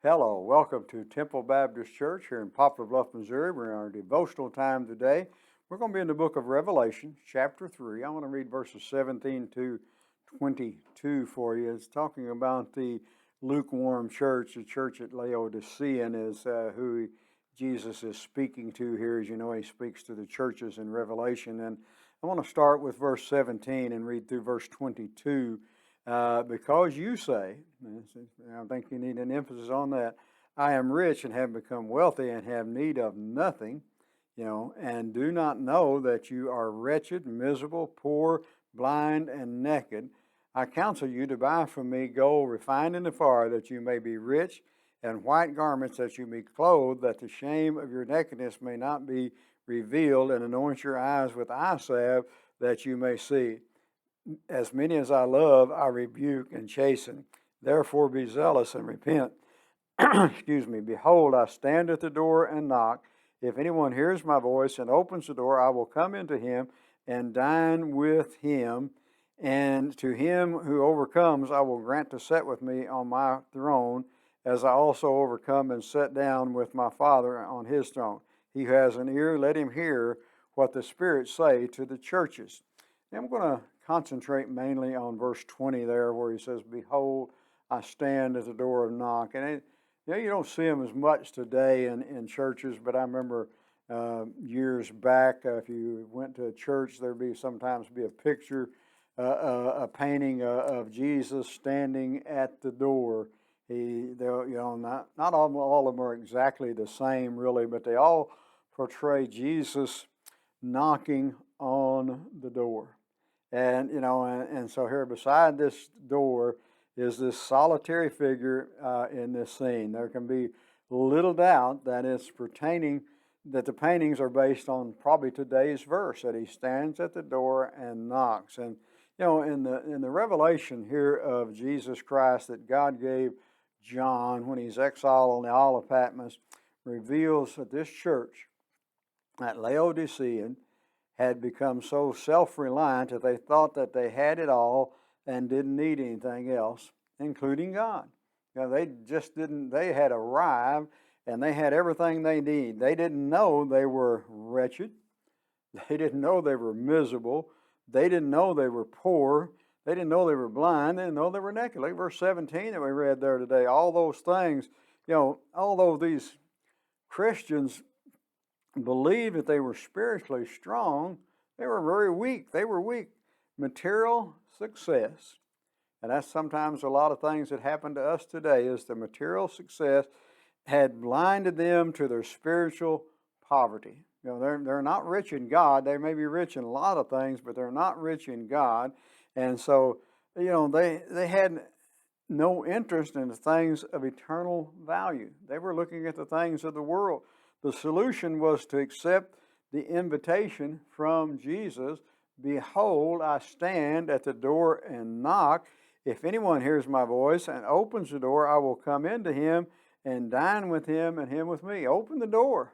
Hello, welcome to Temple Baptist Church here in Poplar, Bluff, Missouri. We're in our devotional time today. We're going to be in the book of Revelation, chapter 3. I want to read verses 17 to 22 for you. It's talking about the lukewarm church. The church at Laodicea is who Jesus is speaking to here. As you know, he speaks to the churches in Revelation. And I want to start with verse 17 and read through verse 22. Because you say, I think you need an emphasis on that, I am rich and have become wealthy and have need of nothing, and do not know that you are wretched, miserable, poor, blind, and naked. I counsel you to buy from me gold refined in the fire, that you may be rich, and white garments, that you may be clothed, that the shame of your nakedness may not be revealed, and anoint your eyes with eye salve, that you may see. As many as I love, I rebuke and chasten. Therefore be zealous and repent. Excuse me. Behold, I stand at the door and knock. If anyone hears my voice and opens the door, I will come into him and dine with him. And to him who overcomes, I will grant to sit with me on my throne, as I also overcome and sat down with my Father on his throne. He who has an ear, let him hear what the Spirit say to the churches. I'm going to concentrate mainly on verse 20 there, where he says, Behold, I stand at the door and knock. And you don't see them as much today in churches, but I remember years back, if you went to a church, there'd sometimes be a picture, a painting of Jesus standing at the door. Not all of them are exactly the same, really, but they all portray Jesus knocking on the door. And so here beside this door is this solitary figure in this scene. There can be little doubt that that the paintings are based on probably today's verse, that he stands at the door and knocks. And in the revelation here of Jesus Christ that God gave John when he's exiled on the Isle of Patmos, reveals that this church at Laodicean had become so self-reliant that they thought that they had it all and didn't need anything else, including God. They just didn't, they had arrived and they had everything they need. They didn't know they were wretched. They didn't know they were miserable. They didn't know they were poor. They didn't know they were blind. They didn't know they were naked. Look at verse 17 that we read there today. All those things, although these Christians believed that they were spiritually strong, they were very weak. They were weak. Material success, and that's sometimes a lot of things that happen to us today, is the material success had blinded them to their spiritual poverty. They're not rich in God. They may be rich in a lot of things, but they're not rich in God. And so, they had no interest in the things of eternal value. They were looking at the things of the world. The solution was to accept the invitation from Jesus. Behold, I stand at the door and knock. If anyone hears my voice and opens the door, I will come into him and dine with him and him with me. Open the door.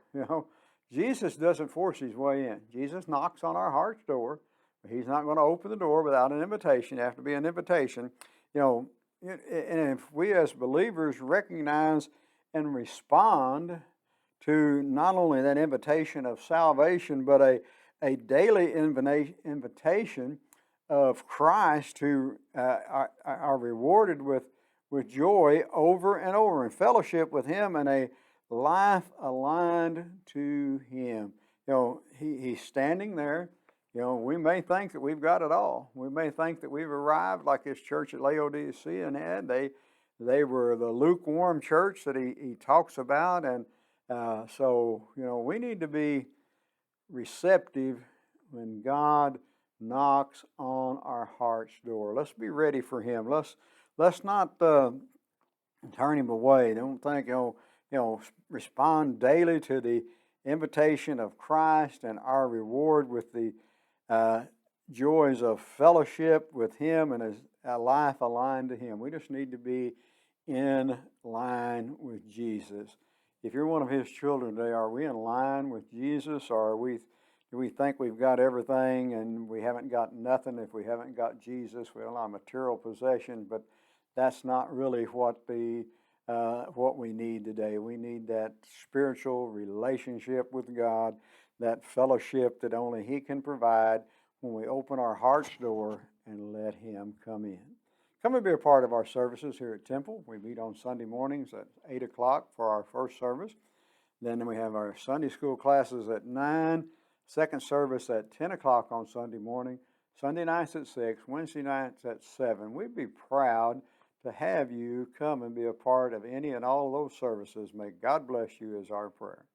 Jesus doesn't force his way in. Jesus knocks on our heart's door. He's not going to open the door without an invitation. It has to be an invitation. And if we as believers recognize and respond to not only that invitation of salvation, but a daily invitation of Christ, who are rewarded with joy over and over, in fellowship with him and a life aligned to him. He's standing there. We may think that we've got it all. We may think that we've arrived, like this church at Laodicea had. They were the lukewarm church that he talks about, and so we need to be receptive when God knocks on our heart's door. Let's be ready for him. Let's not turn him away. Don't think, respond daily to the invitation of Christ and our reward with the joys of fellowship with him and a life aligned to him. We just need to be in line with Jesus. If you're one of his children today, are we in line with Jesus, or do we think we've got everything and we haven't got nothing? If we haven't got Jesus, we have a lot of material possession, but that's not really what the what we need today. We need that spiritual relationship with God, that fellowship that only He can provide when we open our heart's door and let Him come in. Come and be a part of our services here at Temple. We meet on Sunday mornings at 8 o'clock for our first service. Then we have our Sunday school classes at 9, second service at 10 o'clock on Sunday morning, Sunday nights at 6, Wednesday nights at 7. We'd be proud to have you come and be a part of any and all of those services. May God bless you is our prayer.